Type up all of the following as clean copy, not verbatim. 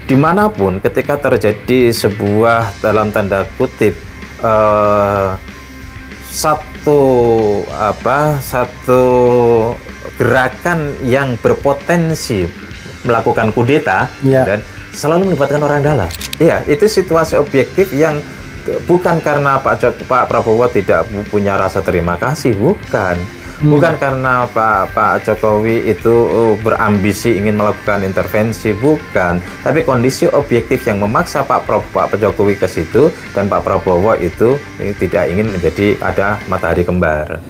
dimanapun ketika terjadi sebuah dalam tanda kutip satu gerakan yang berpotensi melakukan kudeta dan selalu melibatkan orang dalam. Iya, itu situasi objektif yang bukan karena Pak Prabowo tidak punya rasa terima kasih, bukan. Bukan karena Pak Jokowi itu berambisi ingin melakukan intervensi, bukan. Tapi kondisi objektif yang memaksa Pak Jokowi ke situ, dan Pak Prabowo itu tidak ingin menjadi ada matahari kembar.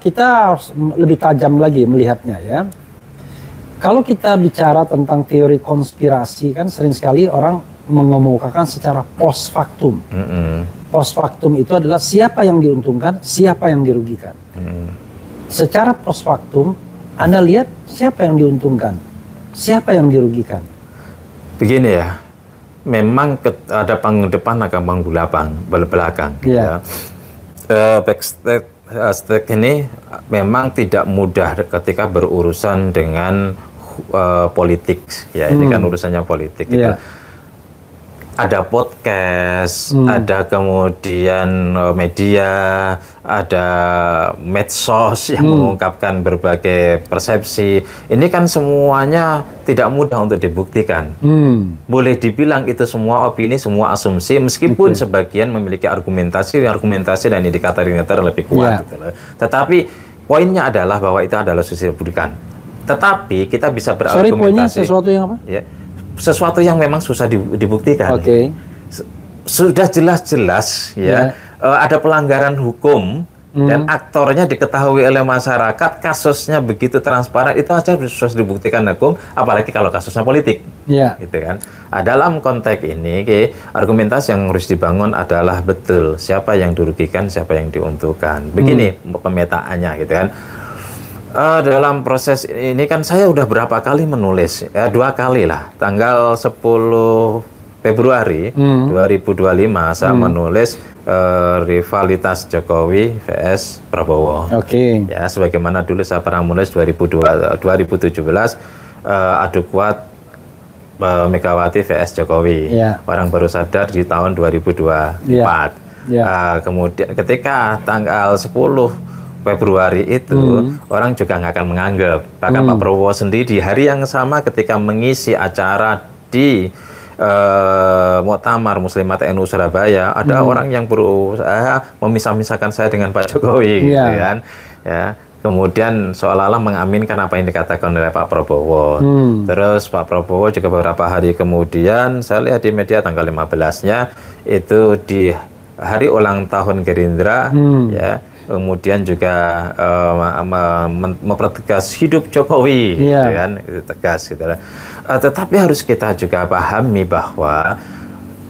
Kita harus lebih tajam lagi melihatnya ya. Kalau kita bicara tentang teori konspirasi, kan sering sekali orang mengemukakan secara post factum. Post factum itu adalah siapa yang diuntungkan, siapa yang dirugikan. Secara post factum, Anda lihat siapa yang diuntungkan, siapa yang dirugikan. Begini ya, memang ada panggung depan, ada panggung belakang. Ya. Backstage ini memang tidak mudah ketika berurusan dengan politik, ya ini kan urusannya politik. Gitu. Ada podcast, ada kemudian media, ada medsos yang mengungkapkan berbagai persepsi. Ini kan semuanya tidak mudah untuk dibuktikan. Boleh dibilang itu semua opini, semua asumsi, meskipun sebagian memiliki argumentasi dan indikator-indikator lebih kuat. Gitu loh. Tetapi poinnya adalah bahwa itu adalah sesuatu bukan. Tetapi kita bisa berargumentasi. Sorry, poinnya sesuatu yang apa? Ya, sesuatu yang memang susah dibuktikan. Sudah jelas-jelas ya, ada pelanggaran hukum dan aktornya diketahui oleh masyarakat, kasusnya begitu transparan, itu aja susah dibuktikan hukum, apalagi kalau kasusnya politik. Gitu kan. Dalam konteks ini, argumentasi yang harus dibangun adalah betul siapa yang dirugikan, siapa yang diuntungkan. Begini pemetaannya gitu kan. Dalam proses ini kan saya udah berapa kali menulis, ya 2 kali lah. Tanggal 10 Februari 2025 saya menulis rivalitas Jokowi vs Prabowo. Ya, sebagaimana dulu saya pernah menulis 2017 adu kuat Megawati vs Jokowi. Orang baru sadar di tahun 2024. Kemudian ketika tanggal 10 Februari itu orang juga nggak akan menganggap. Bahkan Pak Prabowo sendiri di hari yang sama ketika mengisi acara di Muktamar Muslimat NU Surabaya, ada orang yang berusaha memisah-misahkan saya dengan Pak Jokowi, gitu kan? Ya, kemudian seolah-olah mengaminkan apa yang dikatakan oleh Pak Prabowo. Terus Pak Prabowo juga beberapa hari kemudian, saya lihat di media tanggal 15-nya itu di hari ulang tahun Gerindra, ya. Kemudian juga mempertegas hidup Jokowi, gitu kan, itu tegas gitu. Tetapi harus kita juga pahami bahwa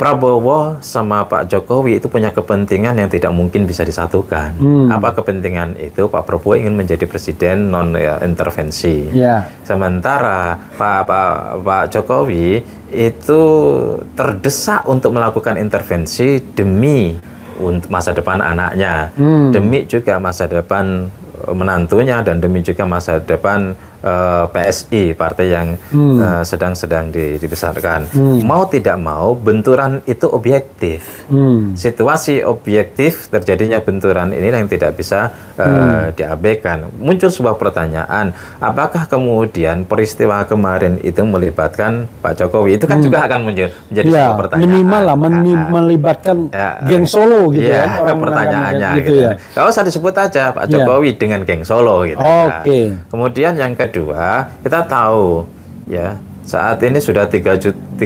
Prabowo sama Pak Jokowi itu punya kepentingan yang tidak mungkin bisa disatukan. Apa kepentingan itu? Pak Prabowo ingin menjadi presiden non intervensi. Sementara Pak Jokowi itu terdesak untuk melakukan intervensi demi untuk masa depan anaknya, demi juga masa depan menantunya, dan demi juga masa depan PSI, partai yang sedang dibesarkan. Mau tidak mau, benturan itu objektif. Situasi objektif terjadinya benturan ini yang tidak bisa diabaikan. Muncul sebuah pertanyaan, apakah kemudian peristiwa kemarin itu melibatkan Pak Jokowi? Itu kan juga akan menjadi sebuah pertanyaan. Minimal lah, melibatkan geng Solo gitu ya. Pertanyaannya gitu ya. Kalau usah disebut aja Pak Jokowi dengan geng Solo gitu. Kemudian yang kedua, kita tahu ya saat ini sudah 3,2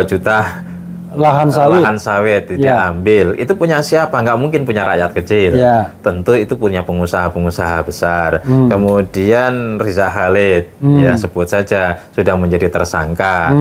juta lahan sawit diambil. Itu punya siapa? Nggak mungkin punya rakyat kecil. Tentu itu punya pengusaha-pengusaha besar. Kemudian Riza Khalid, ya sebut saja, sudah menjadi tersangka.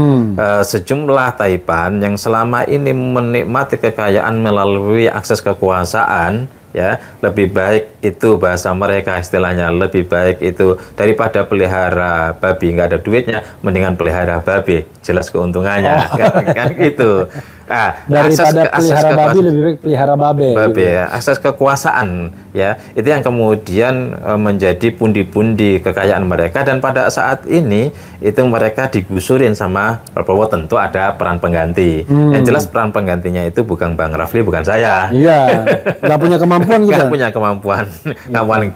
Sejumlah Taipan yang selama ini menikmati kekayaan melalui akses kekuasaan, ya lebih baik itu bahasa mereka istilahnya, lebih baik itu daripada pelihara babi nggak ada duitnya, mendingan pelihara babi, jelas keuntungannya. kan gitu. Nah, daripada pelihara babi lebih baik pelihara babe. Gitu. Ya. Akses kekuasaan ya itu yang kemudian menjadi pundi-pundi kekayaan mereka, dan pada saat ini itu mereka digusurin sama Prabowo. Tentu ada peran pengganti. Yang jelas peran penggantinya itu bukan Bang Rafli, bukan saya. Iya, nggak punya kemampuan gitu. Nggak punya kemampuan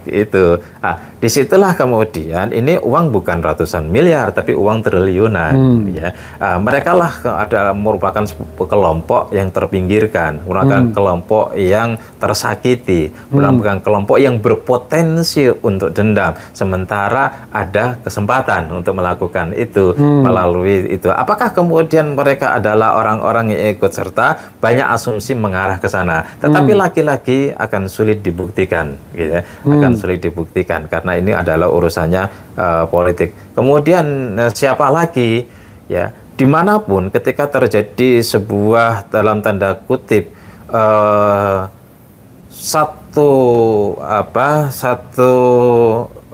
itu. Nah, disitulah kemudian ini uang bukan ratusan miliar tapi uang triliunan. Ya, mereka lah ada merupakan kelompok yang terpinggirkan, merupakan kelompok yang tersakiti, merupakan kelompok yang berpotensi untuk dendam, sementara ada kesempatan untuk melakukan itu melalui itu. Apakah kemudian mereka adalah orang-orang yang ikut serta? Banyak asumsi mengarah ke sana, tetapi lagi-lagi akan sulit dibuktikan, gitu ya. Akan sulit dibuktikan karena ini adalah urusannya politik. Kemudian siapa lagi, ya? Dimanapun ketika terjadi sebuah dalam tanda kutip satu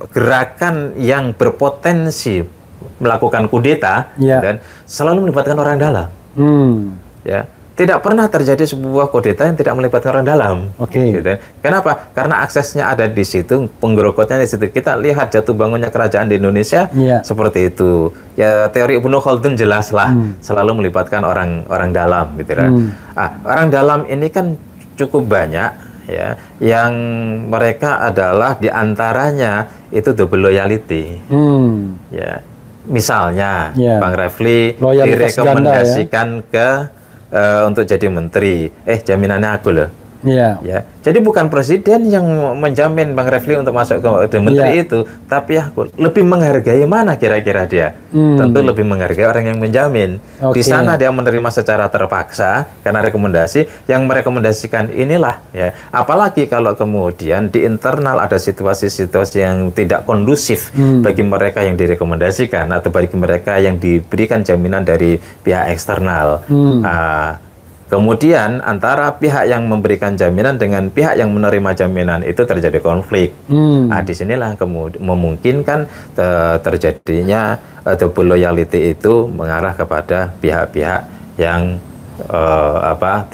gerakan yang berpotensi melakukan kudeta, dan selalu melibatkan orang dalam, ya. Tidak pernah terjadi sebuah kudeta yang tidak melibatkan orang dalam. Gitu. Kenapa? Karena aksesnya ada di situ, penggerokotnya di situ. Kita lihat jatuh bangunnya kerajaan di Indonesia seperti itu. Ya teori Ibnu Khaldun jelaslah selalu melibatkan orang dalam, gitu kan. Orang dalam ini kan cukup banyak, ya, yang mereka adalah diantaranya itu double loyalty. Ya, misalnya Bang Rafli direkomendasikan ke untuk jadi menteri, jaminannya aku loh. Ya, jadi bukan presiden yang menjamin Bang Rafli untuk masuk ke menteri itu, tapi aku lebih menghargai mana kira-kira dia. Tentu lebih menghargai orang yang menjamin. Di sana dia menerima secara terpaksa karena rekomendasi yang merekomendasikan inilah, ya. Apalagi kalau kemudian di internal ada situasi-situasi yang tidak kondusif bagi mereka yang direkomendasikan atau bagi mereka yang diberikan jaminan dari pihak eksternal. Kemudian antara pihak yang memberikan jaminan dengan pihak yang menerima jaminan itu terjadi konflik. Disinilah kemudian memungkinkan terjadinya double loyalty itu mengarah kepada pihak-pihak yang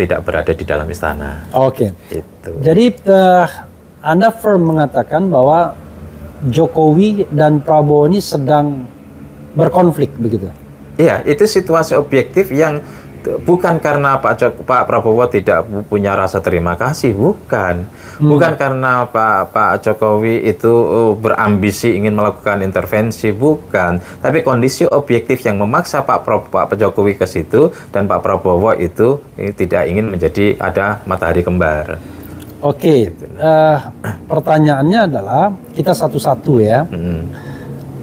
tidak berada di dalam istana. Itu. Jadi Anda firm mengatakan bahwa Jokowi dan Prabowo ini sedang berkonflik begitu? Iya, itu situasi objektif yang bukan karena Pak Prabowo tidak punya rasa terima kasih, bukan. Bukan karena Pak Jokowi itu berambisi ingin melakukan intervensi, bukan. Tapi kondisi objektif yang memaksa Pak Jokowi ke situ, dan Pak Prabowo itu tidak ingin menjadi ada matahari kembar. Pertanyaannya adalah kita satu-satu ya.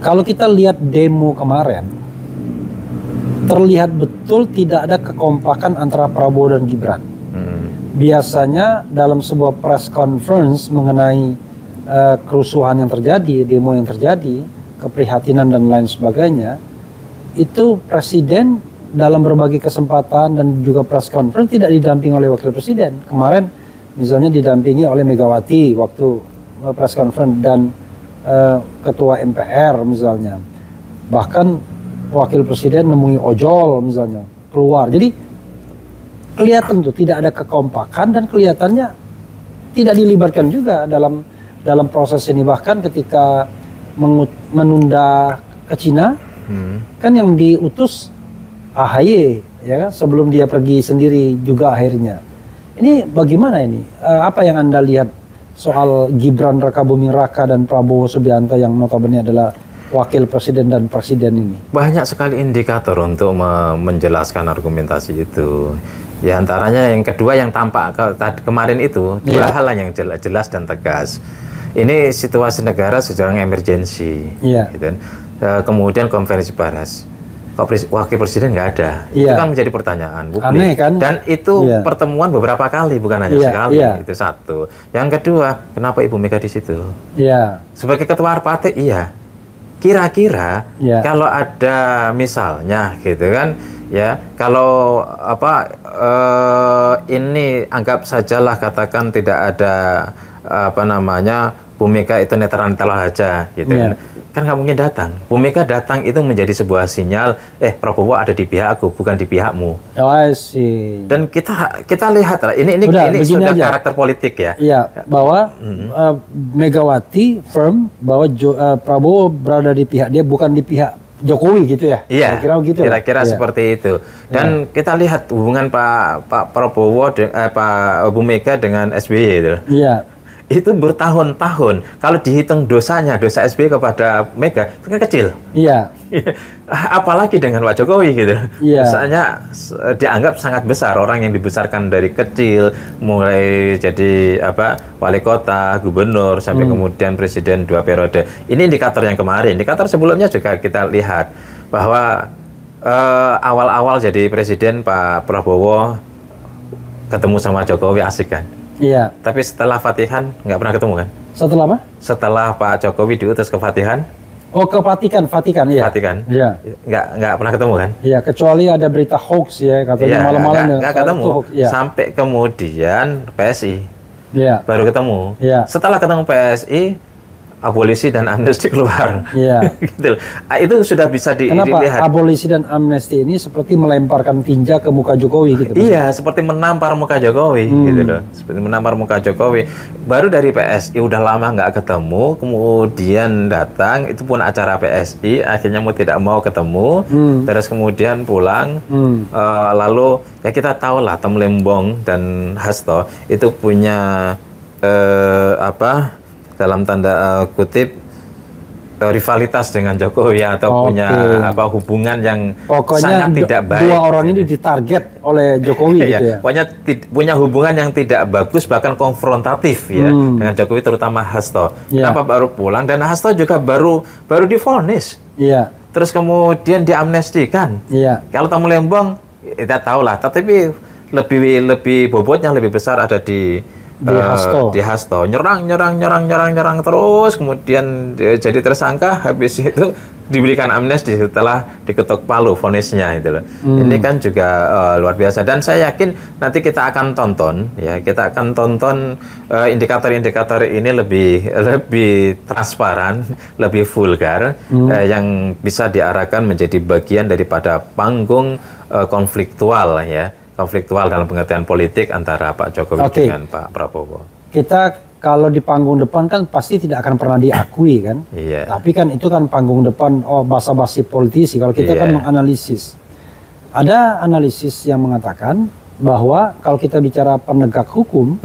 Kalau kita lihat demo kemarin, terlihat betul tidak ada kekompakan antara Prabowo dan Gibran. Biasanya dalam sebuah press conference mengenai kerusuhan yang terjadi, demo yang terjadi, keprihatinan dan lain sebagainya, itu presiden dalam berbagai kesempatan dan juga press conference tidak didampingi oleh wakil presiden. Kemarin misalnya didampingi oleh Megawati waktu press conference dan ketua MPR misalnya. Bahkan wakil presiden nemui ojol misalnya keluar. Jadi kelihatan tuh tidak ada kekompakan dan kelihatannya tidak dilibatkan juga dalam proses ini. Bahkan ketika menunda ke Cina, kan yang diutus AHY, ya kan, sebelum dia pergi sendiri juga akhirnya. Ini bagaimana ini? Apa yang Anda lihat soal Gibran Rakabuming Raka dan Prabowo Subianto yang notabene adalah wakil presiden dan presiden ini? Banyak sekali indikator untuk menjelaskan argumentasi itu. Ya antaranya yang kedua yang tampak kemarin itu dua hal yang jelas dan tegas. Ini situasi negara sedang emergensi. Gitu. Kemudian konferensi pers, wakil presiden nggak ada. Itu kan menjadi pertanyaan publik. Aneh, kan? Dan itu pertemuan beberapa kali, bukan hanya sekali. Itu satu. Yang kedua, kenapa Ibu Mega di situ? Sebagai ketua partai, kira-kira kalau ada misalnya gitu kan, ya kalau ini anggap sajalah katakan tidak ada Bu Mega itu netral aja gitu kan nggak mungkin datang. Bu Mega datang itu menjadi sebuah sinyal Prabowo ada di pihakku bukan di pihakmu. Dan kita lihat lah ini sudah aja. Karakter politik bahwa Megawati firm bahwa Prabowo berada di pihak dia bukan di pihak Jokowi gitu ya. Kira-kira seperti itu. Dan kita lihat hubungan Pak Prabowo Pak Bu Mega dengan SBY itu. Itu bertahun-tahun. Kalau dihitung dosa SBY kepada Mega itu kan kecil. Apalagi dengan Pak Jokowi gitu. Misalnya dianggap sangat besar, orang yang dibesarkan dari kecil, mulai jadi wali kota, gubernur, sampai kemudian presiden 2 periode. Ini indikator yang kemarin. Indikator sebelumnya juga kita lihat bahwa awal-awal jadi presiden Pak Prabowo ketemu sama Jokowi asik kan. Tapi setelah Fatihan nggak pernah ketemu kan? Setelah apa? Setelah Pak Jokowi diutus ke Fatihan. Oh, ke Vatikan. Fatikan. Nggak pernah ketemu kan? Kecuali ada berita hoax katanya malam-malam. Nggak ketemu. Sampai kemudian PSI. Baru ketemu. Setelah ketemu PSI, abolisi dan amnesti keluar. Gitu. Itu sudah bisa dilihat. Kenapa abolisi dan amnesti ini seperti melemparkan tinja ke muka Jokowi gitu? Seperti menampar muka Jokowi gitu loh. Seperti menampar muka Jokowi. Baru dari PSI udah lama nggak ketemu, kemudian datang, itu pun acara PSI, akhirnya mau tidak mau ketemu, terus kemudian pulang, lalu ya kita tahu lah Temlembong dan Hasto itu punya dalam tanda kutip rivalitas dengan Jokowi atau punya hubungan yang sangat tidak baik. Dua orang ini ditarget oleh Jokowi gitu ya. Punya hubungan yang tidak bagus, bahkan konfrontatif dengan Jokowi, terutama Hasto. Kenapa baru pulang, dan Hasto juga baru divonis. Terus kemudian diamnestikan. Kalau Temlembong kita tahu lah, tapi lebih bobotnya lebih besar ada di Hasto. Nyerang terus, kemudian jadi tersangka, habis itu diberikan amnesti setelah diketok palu vonisnya itu loh. Ini kan juga luar biasa, dan saya yakin nanti kita akan tonton indikator-indikator ini lebih transparan, lebih vulgar, yang bisa diarahkan menjadi bagian daripada panggung konfliktual dalam pengertian politik antara Pak Jokowi dengan Pak Prabowo. Kita kalau di panggung depan kan pasti tidak akan pernah diakui kan. Tapi kan itu kan panggung depan basa-basi politisi. Kalau kita kan menganalisis. Ada analisis yang mengatakan bahwa kalau kita bicara penegak hukum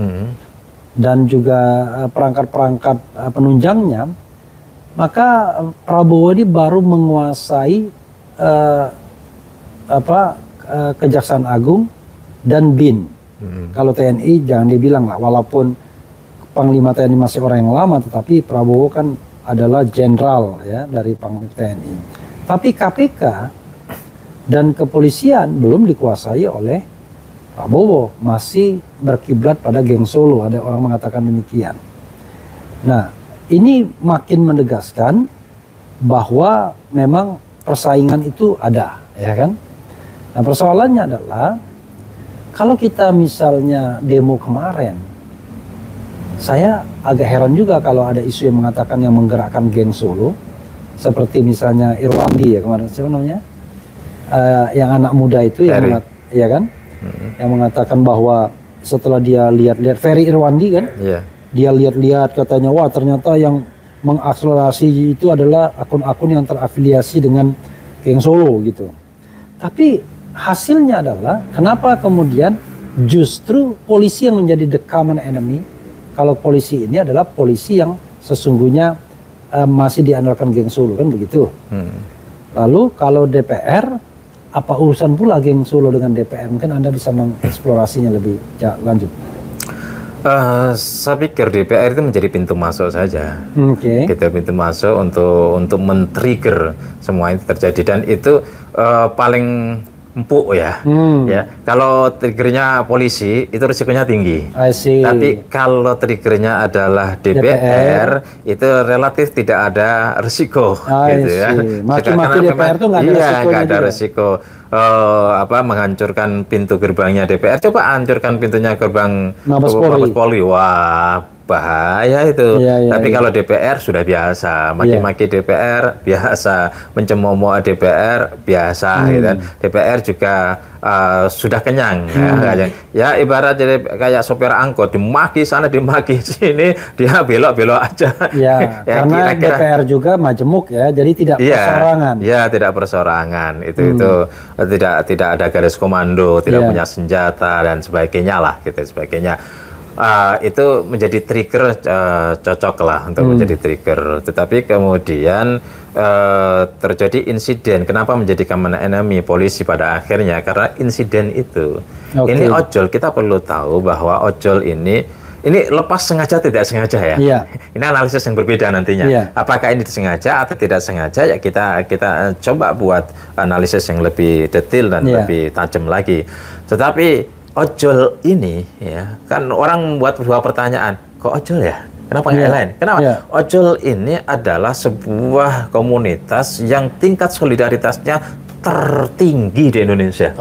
dan juga perangkat-perangkat penunjangnya, maka Prabowo ini baru menguasai Kejaksaan Agung dan BIN. Kalau TNI jangan dibilang lah, walaupun Panglima TNI masih orang yang lama, tetapi Prabowo kan adalah jenderal dari Panglima TNI. Tapi KPK dan kepolisian belum dikuasai oleh Prabowo, masih berkiblat pada geng Solo, ada orang mengatakan demikian. Nah, ini makin menegaskan bahwa memang persaingan itu ada, ya kan? Nah, persoalannya adalah kalau kita misalnya demo kemarin, saya agak heran juga kalau ada isu yang mengatakan yang menggerakkan geng Solo, seperti misalnya Irwandi kemarin, siapa namanya, yang anak muda itu yang yang mengatakan bahwa setelah dia lihat-lihat Ferry Irwandi kan, dia lihat-lihat katanya, wah ternyata yang mengakselerasi itu adalah akun-akun yang terafiliasi dengan geng Solo gitu. Tapi hasilnya adalah kenapa kemudian justru polisi yang menjadi the common enemy, kalau polisi ini adalah polisi yang sesungguhnya masih diandalkan geng Solo, kan begitu. Lalu kalau DPR, apa urusan pula geng Solo dengan DPR? Mungkin Anda bisa mengeksplorasinya lebih lanjut. Saya pikir DPR itu menjadi pintu masuk saja. Gitu, pintu masuk untuk men-trigger semua itu terjadi, dan itu paling empuk ya. Ya, kalau triggernya polisi itu risikonya tinggi. Tapi kalau triggernya adalah DPR itu relatif tidak ada risiko, gitu ya. Maki-maki DPR itu nggak ada risiko. Menghancurkan pintu gerbangnya DPR, coba hancurkan pintunya gerbang Mabes Polri, wah bahaya itu. Tapi kalau DPR sudah biasa, maki-maki DPR biasa, mencemooh DPR biasa, gitu kan. DPR juga sudah kenyang, ya ibarat jadi kayak sopir angkot, dimaki sana dimaki sini, dia belok-belok aja. Ya, karena DPR juga majemuk ya, jadi tidak persorangan. Ya, tidak persorangan. Itu tidak ada garis komando, tidak punya senjata dan sebagainya lah, gitu sebagainya. Itu menjadi trigger, cocok lah untuk menjadi trigger. Tetapi kemudian terjadi insiden. Kenapa menjadi common enemy polisi pada akhirnya? Karena insiden itu. Ini ojol, kita perlu tahu bahwa ojol ini lepas sengaja tidak sengaja ya. Ini analisis yang berbeda nantinya. Apakah ini disengaja atau tidak sengaja? Ya kita coba buat analisis yang lebih detail dan lebih tajam lagi. Tetapi ojol ini ya kan, orang membuat dua pertanyaan, kok ojol ya? Kenapa nggak lain? Kenapa? Ojol ini adalah sebuah komunitas yang tingkat solidaritasnya tertinggi di Indonesia.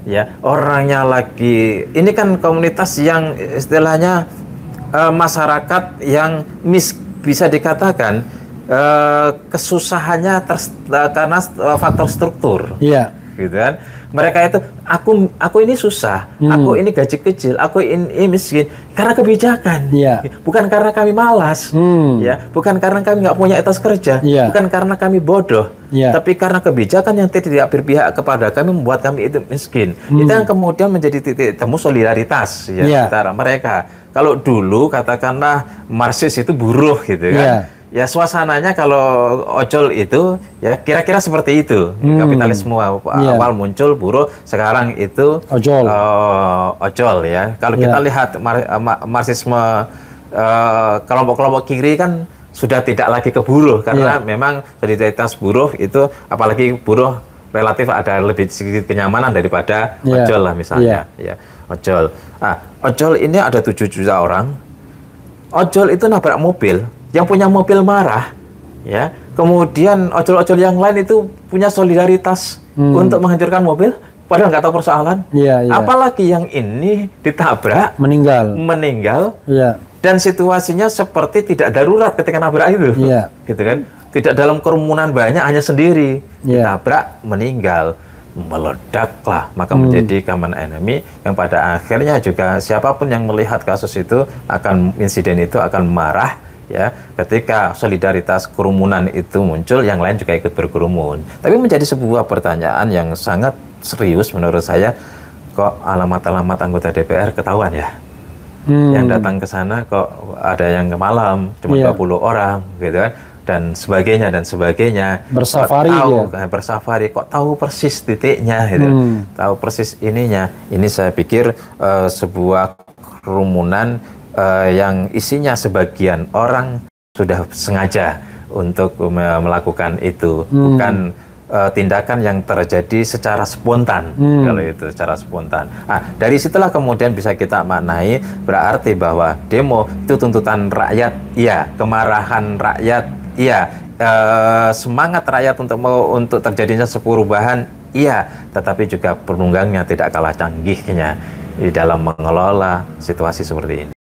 Ya, orangnya lagi, ini kan komunitas yang istilahnya masyarakat yang bisa dikatakan kesusahannya karena faktor struktur. Gitu kan. Mereka itu, aku ini susah, aku ini gaji kecil, aku ini miskin karena kebijakan, bukan karena kami malas, ya, bukan karena kami nggak punya etos kerja, bukan karena kami bodoh, tapi karena kebijakan yang tidak berpihak kepada kami membuat kami itu miskin. Itu yang kemudian menjadi titik temu solidaritas antara mereka. Kalau dulu katakanlah Marxis itu buruh gitu kan. Ya suasananya kalau ojol itu ya kira-kira seperti itu. Kapitalisme awal muncul buruh, sekarang itu ojol ya. Kalau kita lihat Marxisme kelompok-kelompok kiri kan sudah tidak lagi ke buruh, karena memang solidaritas buruh itu, apalagi buruh relatif ada lebih sedikit kenyamanan daripada ojol lah misalnya. Ojol. Ojol ini ada 7 juta orang. Ojol itu nabrak mobil. Yang punya mobil marah, ya. Kemudian ojol-ojol yang lain itu punya solidaritas untuk menghancurkan mobil, padahal nggak tahu persoalan. Apalagi yang ini ditabrak, meninggal, dan situasinya seperti tidak darurat ketika nabrak itu, gitu kan? Tidak dalam kerumunan banyak, hanya sendiri, ditabrak, meninggal, meledaklah, maka menjadi common enemy yang pada akhirnya juga siapapun yang melihat kasus itu insiden itu akan marah. Ya, ketika solidaritas kerumunan itu muncul, yang lain juga ikut berkerumun. Tapi menjadi sebuah pertanyaan yang sangat serius menurut saya, kok alamat-alamat anggota DPR ketahuan ya? Yang datang ke sana kok ada yang ke malam, cuma 20 orang, gitu kan? Dan sebagainya. Bersafari, kok tahu persis titiknya, gitu. Tahu persis ininya. Ini saya pikir sebuah kerumunan yang isinya sebagian orang sudah sengaja untuk melakukan itu, bukan tindakan yang terjadi secara spontan. Kalau itu secara spontan, dari situlah kemudian bisa kita maknai, berarti bahwa demo itu tuntutan rakyat, kemarahan rakyat, semangat rakyat untuk terjadinya sebuah perubahan, tetapi juga penunggangnya tidak kalah canggihnya di dalam mengelola situasi seperti ini.